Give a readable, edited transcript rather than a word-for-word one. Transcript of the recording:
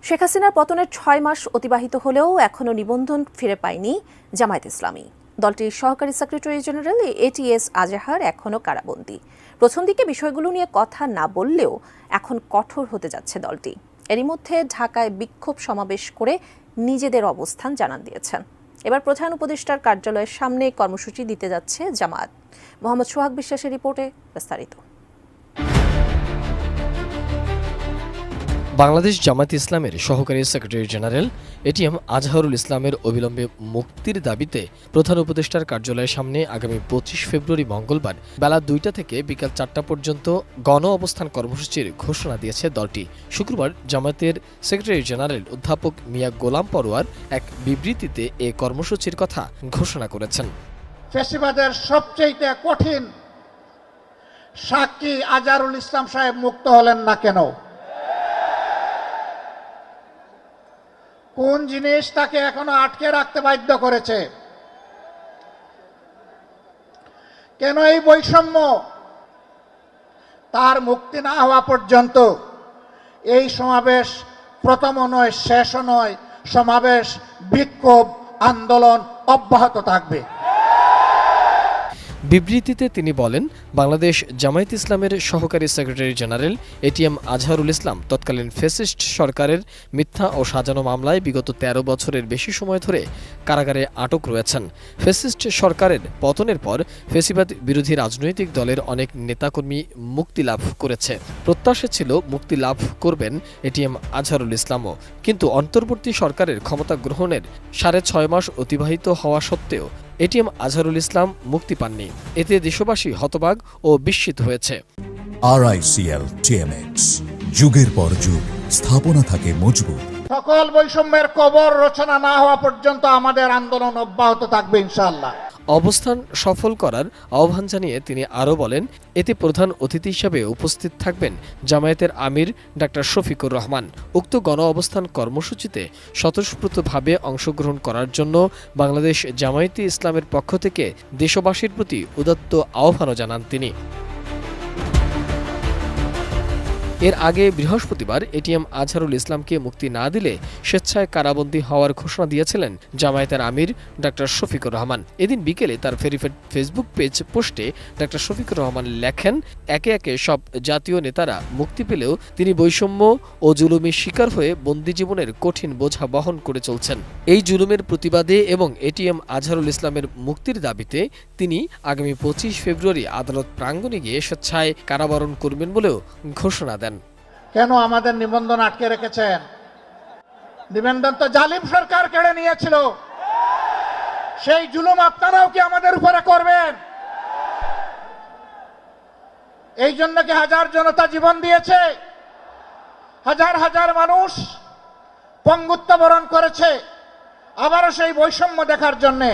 শেখ হাসিনার পতনের ৬ মাস অতিবাহিত হলেও এখনও নিবন্ধন ফিরে পায়নি জামায়াত ইসলামী। দলটির সহকারী সেক্রেটারি জেনারেল এটিএস আজহার এখনও কারাবন্দী। প্রথম দিকে বিষয়গুলো নিয়ে কথা না বললেও এখন কঠোর হতে যাচ্ছে দলটি। এরই মধ্যে ঢাকায় বিক্ষোভ সমাবেশ করে নিজেদের অবস্থান জানান দিয়েছেন। এবার প্রধান উপদেষ্টার কার্যালয়ের সামনে কর্মসূচি দিতে যাচ্ছে জামায়াত। মোহাম্মদ সোহাগ বিশ্বাসের রিপোর্টে বিস্তারিত। বাংলাদেশ জামায়াত ইসলামের সহকারী সেক্রেটারি জেনারেল এটিএম আজহারুল ইসলামের অবিলম্বে মুক্তির দাবিতে প্রধান উপদেষ্টার কার্যালয়ের সামনে আগামী ২৫ ফেব্রুয়ারি মঙ্গলবার বেলা ২টা থেকে বিকাল ৪টা পর্যন্ত গণ অবস্থান কর্মসূচির ঘোষণা দিয়েছে দলটি। শুক্রবার জামায়াতের সেক্রেটারি জেনারেল অধ্যাপক মিয়া গোলাম পরোয়ার এক বিবৃতিতে এ কর্মসূচির কথা ঘোষণা করেছেন। ফ্যাসিবাদের সবচেয়ে কঠিন সাক্ষী আজহারুল ইসলাম সাহেব মুক্ত হলেন না কেন? কোন জিনিস তাকে এখনো আটকে রাখতে বাধ্য করেছে? কেন এই বৈষম্য? তার মুক্তি না হওয়া পর্যন্ত এই সমাবেশ প্রথমও নয়, শেষও নয়। সমাবেশ, বিক্ষোভ, আন্দোলন অব্যাহত থাকবে। বিবৃতিতে তিনি বলেন, বাংলাদেশ জামায়াত ইসলামের সহকারী secretary general ATM Azharul Islam তৎকালীন ফ্যাসিস্ট সরকারের মিথ্যা ও সাজানো মামলায় বিগত ১৩ বছরের বেশি সময় ধরে কারাগারে আটক রয়েছেন। ফ্যাসিস্ট সরকারের পতনের পর ফ্যাসিবাদ বিরোধী রাজনৈতিক দলের অনেক নেতাকর্মী মুক্তি লাভ করেছে। প্রত্যাশা ছিল মুক্তি লাভ করবেন এটিএম আজহারুল ইসলামও, কিন্তু অন্তর্বর্তী সরকারের ক্ষমতা গ্রহণের ৬.৫ মাস অতিবাহিত হওয়া সত্ত্বেও এটিএম আজহারুল ইসলাম মুক্তি পাননি। এতে দেশবাসী হতবাক ও বিস্মিত হয়েছে। RICL TMX, যুগের পর যুগ স্থাপনা থাকে মজবুত। সকল বৈষম্যের কবর রচনা না হওয়া পর্যন্ত আমাদের আন্দোলন অব্যাহত থাকবে ইনশাআল্লাহ। অবস্থান সফল করার আহ্বান জানিয়ে তিনি আরও বলেন, এতে প্রধান অতিথি হিসেবে উপস্থিত থাকবেন জামায়াতের আমির ডাক্তার শফিকুর রহমান। উক্ত গণ অবস্থান কর্মসূচিতে স্বতঃস্ফূর্তভাবে অংশগ্রহণ করার জন্য বাংলাদেশ জামায়াতে ইসলামের পক্ষ থেকে দেশবাসীর প্রতি উদাত্ত আহ্বানও জানান তিনি। এর আগে বৃহস্পতিবার এটিএম আজহারুল ইসলামকে মুক্তি না দিলে স্বেচ্ছায় কারাবন্দী হওয়ার ঘোষণা দিয়েছিলেন জামায়াতের আমির ডাক্তার শফিকুর রহমান। এদিন বিকেলে তার ভেরিফাইড ফেসবুক পেজ পোস্টে ডাক্তার শফিকুর রহমান লেখেন, একে একে সব জাতীয় নেতারা মুক্তি পেলেও তিনি বৈষম্য ও জুলুমের শিকার হয়ে বন্দী জীবনের কঠিন বোঝা বহন করে চলছেন। এই জুলুমের প্রতিবাদে এবং এটিএম আজহারুল ইসলামের মুক্তির দাবিতে তিনি আগামী ২৫ ফেব্রুয়ারি আদালত প্রাঙ্গণে গিয়ে স্বেচ্ছায় কারাবরণ করবেন বলেও ঘোষণা দেন। কেন আমাদের নিবন্ধন আটকে রেখেছেন? নিবন্ধন তো জালিম সরকার কেড়ে নিয়েছিল। সেই জুলুম আপনারাও কি আমাদের উপরে করবেন? এই জন্য কি হাজার জনতা জীবন দিয়েছে? হাজার হাজার মানুষ পঙ্গুত্ব বরণ করেছে আবারও সেই বৈষম্য দেখার জন্যে।